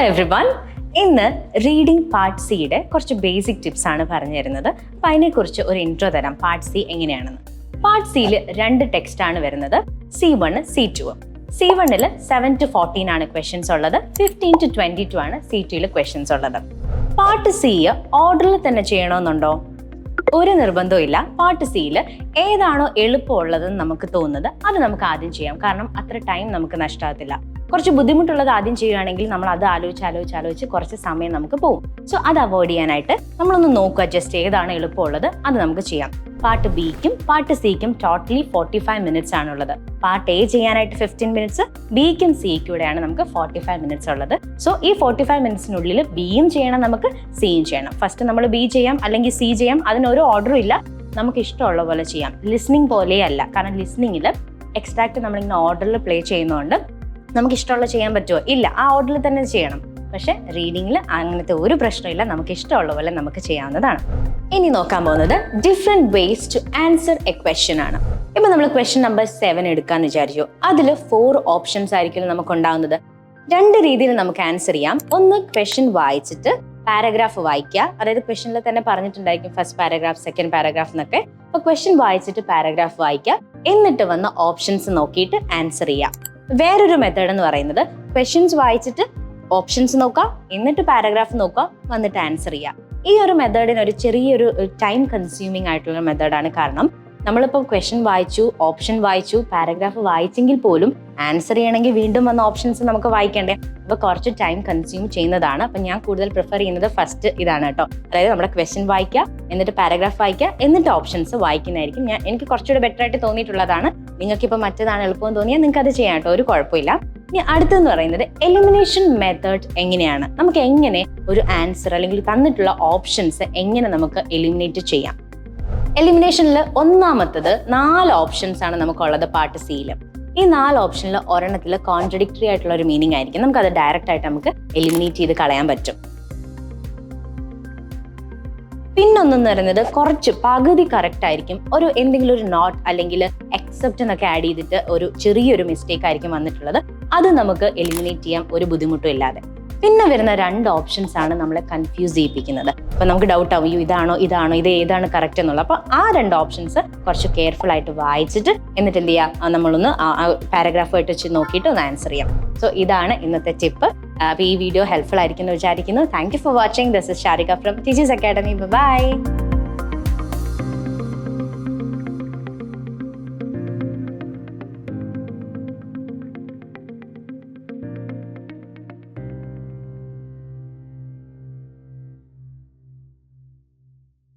Everyone, ഇന്ന് reading part സിയുടെ കുറച്ച് ബേസിക് ടിപ്സ് ആണ് പറഞ്ഞു തരുന്നത്. അപ്പം അതിനെക്കുറിച്ച് ഒരു ഇൻട്രോ തരാം, പാർട്ട് സി എങ്ങനെയാണെന്ന്. പാർട്ട് സിയിൽ 2 ടെക്സ്റ്റ് ആണ് വരുന്നത്, C1 C2. C1 7 to 14 ആണ് ക്വസ്റ്റ്യൻസ് ഉള്ളത്, 15 to 22 ആണ് C2 ക്വസ്റ്റ്യൻസ് ഉള്ളത്. പാർട്ട് സി ഓർഡറിൽ തന്നെ ചെയ്യണമെന്നുണ്ടോ? ഒരു നിർബന്ധവും ഇല്ല. പാർട്ട് സിയിൽ ഏതാണോ എളുപ്പമുള്ളതെന്ന് നമുക്ക് തോന്നുന്നത് അത് നമുക്ക് ആദ്യം ചെയ്യാം. കാരണം അത്ര ടൈം നമുക്ക് നഷ്ടമാകത്തില്ല. കുറച്ച് ബുദ്ധിമുട്ടുള്ളത് ആദ്യം ചെയ്യുകയാണെങ്കിൽ നമ്മൾ അത് ആലോചിച്ച് കുറച്ച് സമയം നമുക്ക് പോകും. സോ അത് അവോയ്ഡ് ചെയ്യാനായിട്ട് നമ്മളൊന്ന് നോക്കുക, ജസ്റ്റ് ഏതാണ് എളുപ്പമുള്ളത് അത് നമുക്ക് ചെയ്യാം. പാർട്ട് ബിക്കും പാർട്ട് സിക്കും ടോട്ടലി 45 മിനിറ്റ്സ് ആണുള്ളത്. പാർട്ട് എ ചെയ്യാനായിട്ട് 15 മിനിറ്റ്സ്, ബിക്കും സിക്കൂടെയാണ് നമുക്ക് 45 മിനിറ്റ്സ് ഉള്ളത്. സോ ഈ 45 മിനിറ്റ്സിനുള്ളിൽ ബിയും ചെയ്യണം, നമുക്ക് സിയും ചെയ്യണം. ഫസ്റ്റ് നമ്മൾ ബി ചെയ്യാം അല്ലെങ്കിൽ സി ചെയ്യാം, അതിനൊരു ഓർഡറും ഇല്ല, നമുക്ക് ഇഷ്ടമുള്ള പോലെ ചെയ്യാം. ലിസ്ണിംഗ് പോലെയല്ല, കാരണം ലിസ്ണിംഗിൽ എക്സ്ട്രാക്ട് നമ്മളിങ്ങനെ ഓർഡറിൽ പ്ലേ ചെയ്യുന്നതുകൊണ്ട് നമുക്ക് ഇഷ്ടമുള്ള ചെയ്യാൻ പറ്റുമോ? ഇല്ല, ആ ഓർഡറിൽ തന്നെ ചെയ്യണം. പക്ഷെ റീഡിങ്ങിൽ അങ്ങനത്തെ ഒരു പ്രശ്നമില്ല, നമുക്ക് ഇഷ്ടമുള്ള പോലെ നമുക്ക് ചെയ്യാവുന്നതാണ്. ഇനി നോക്കാൻ പോകുന്നത് different ways to answer a question ആണ്. ഇപ്പം നമ്മൾ ക്വസ്റ്റ്യൻ നമ്പർ 7 എടുക്കാന്ന് വിചാരിച്ചു. അതിൽ 4 ഓപ്ഷൻസ് ആയിരിക്കും നമുക്ക് ഉണ്ടാവുന്നത്. 2 രീതിയിൽ നമുക്ക് ആൻസർ ചെയ്യാം. ഒന്ന്, ക്വസ്റ്റ്യൻ വായിച്ചിട്ട് പാരഗ്രാഫ് വായിക്കുക, അതായത് ക്വസ്റ്റ്യനിൽ തന്നെ പറഞ്ഞിട്ടുണ്ടായിരിക്കും ഫസ്റ്റ് പാരഗ്രാഫ്, സെക്കൻഡ് പാരഗ്രാഫ് എന്നൊക്കെ. അപ്പോൾ ക്വസ്റ്റ്യൻ വായിച്ചിട്ട് പാരഗ്രാഫ് വായിക്കുക, എന്നിട്ട് വന്ന ഓപ്ഷൻസ് നോക്കിയിട്ട് ആൻസർ ചെയ്യാം. വേറൊരു മെത്തേഡ് എന്ന് പറയുന്നത് ക്വസ്റ്റ്യൻസ് വായിച്ചിട്ട് ഓപ്ഷൻസ് നോക്കുക, എന്നിട്ട് പാരഗ്രാഫ് നോക്കുക, വന്നിട്ട് ആൻസർ ചെയ്യുക. ഈ ഒരു മെത്തേഡിന് ഒരു ചെറിയൊരു ടൈം കൺസ്യൂമിങ് ആയിട്ടുള്ള മെത്തേഡാണ്. കാരണം നമ്മളിപ്പോൾ ക്വസ്റ്റ്യൻ വായിച്ചു, ഓപ്ഷൻ വായിച്ചു, പാരഗ്രാഫ് വായിച്ചെങ്കിൽ പോലും ആൻസർ ചെയ്യണമെങ്കിൽ വീണ്ടും വന്ന ഓപ്ഷൻസ് നമുക്ക് വായിക്കണ്ടേ. അപ്പോൾ കുറച്ച് ടൈം കൺസ്യൂം ചെയ്യുന്നതാണ്. അപ്പം ഞാൻ കൂടുതൽ പ്രിഫർ ചെയ്യുന്നത് ഫസ്റ്റ് ഇതാണ് കേട്ടോ. അതായത് നമ്മുടെ ക്വസ്റ്റ്യൻ വായിക്കുക, എന്നിട്ട് പാരഗ്രാഫ് വായിക്കുക, എന്നിട്ട് ഓപ്ഷൻസ് വായിക്കുന്നതായിരിക്കും എനിക്ക് കുറച്ചുകൂടെ ബെറ്റർ ആയിട്ട് തോന്നിയിട്ടുള്ളതാണ്. നിങ്ങൾക്കിപ്പോൾ മറ്റേതാണ് എളുപ്പം തോന്നിയാൽ നിങ്ങൾക്ക് അത് ചെയ്യാം കേട്ടോ, ഒരു കുഴപ്പമില്ല. ഇനി അടുത്തെന്ന് പറയുന്നത് എലിമിനേഷൻ മെത്തേഡ് എങ്ങനെയാണ്, നമുക്ക് എങ്ങനെ ഒരു ആൻസർ അല്ലെങ്കിൽ തന്നിട്ടുള്ള ഓപ്ഷൻസ് എങ്ങനെ നമുക്ക് എലിമിനേറ്റ് ചെയ്യാം. എലിമിനേഷനിൽ ഒന്നാമത്തത് 4 ഓപ്ഷൻസ് ആണ് നമുക്കുള്ളത് പാർട്ട് സിയിൽ. ഈ 4 ഓപ്ഷനിൽ ഒരെണ്ണത്തിൽ കോൺട്രഡിക്ടറി ആയിട്ടുള്ള ഒരു മീനിങ് ആയിരിക്കും. നമുക്കത് ഡയറക്റ്റ് ആയിട്ട് നമുക്ക് എലിമിനേറ്റ് ചെയ്ത് കളയാൻ പറ്റും. പിന്നൊന്നെന്ന് പറയുന്നത് കുറച്ച് പകുതി കറക്റ്റ് ആയിരിക്കും, എന്തെങ്കിലും ഒരു നോട്ട് അല്ലെങ്കിൽ എക്സെപ്റ്റ് എന്നൊക്കെ ആഡ് ചെയ്തിട്ട് ഒരു ചെറിയൊരു മിസ്റ്റേക്ക് ആയിരിക്കും വന്നിട്ടുള്ളത്. അത് നമുക്ക് എലിമിനേറ്റ് ചെയ്യാം ഒരു ബുദ്ധിമുട്ടും ഇല്ലാതെ. പിന്നെ വരുന്ന 2 ഓപ്ഷൻസ് ആണ് നമ്മളെ കൺഫ്യൂസ് ചെയ്യിപ്പിക്കുന്നത്. അപ്പൊ നമുക്ക് ഡൗട്ട് ആവും, ഇത് ഏതാണ് കറക്റ്റ് എന്നുള്ളത്. അപ്പൊ ആ 2 ഓപ്ഷൻസ് കുറച്ച് കെയർഫുൾ ആയിട്ട് വായിച്ചിട്ട് എന്നിട്ട് എന്ത് ചെയ്യുക, നമ്മളൊന്ന് പാരഗ്രാഫ് ആയിട്ട് വെച്ച് നോക്കിയിട്ട് ഒന്ന് ആൻസർ ചെയ്യാം. സോ ഇതാണ് ഇന്നത്തെ ടിപ്പ്. അപ്പോൾ ഈ വീഡിയോ ഹെൽപ്ഫുൾ ആയിരിക്കും എന്ന് വിചാരിക്കുന്നു. Thank you for watching. This is Sharika from Tiju's academy. By.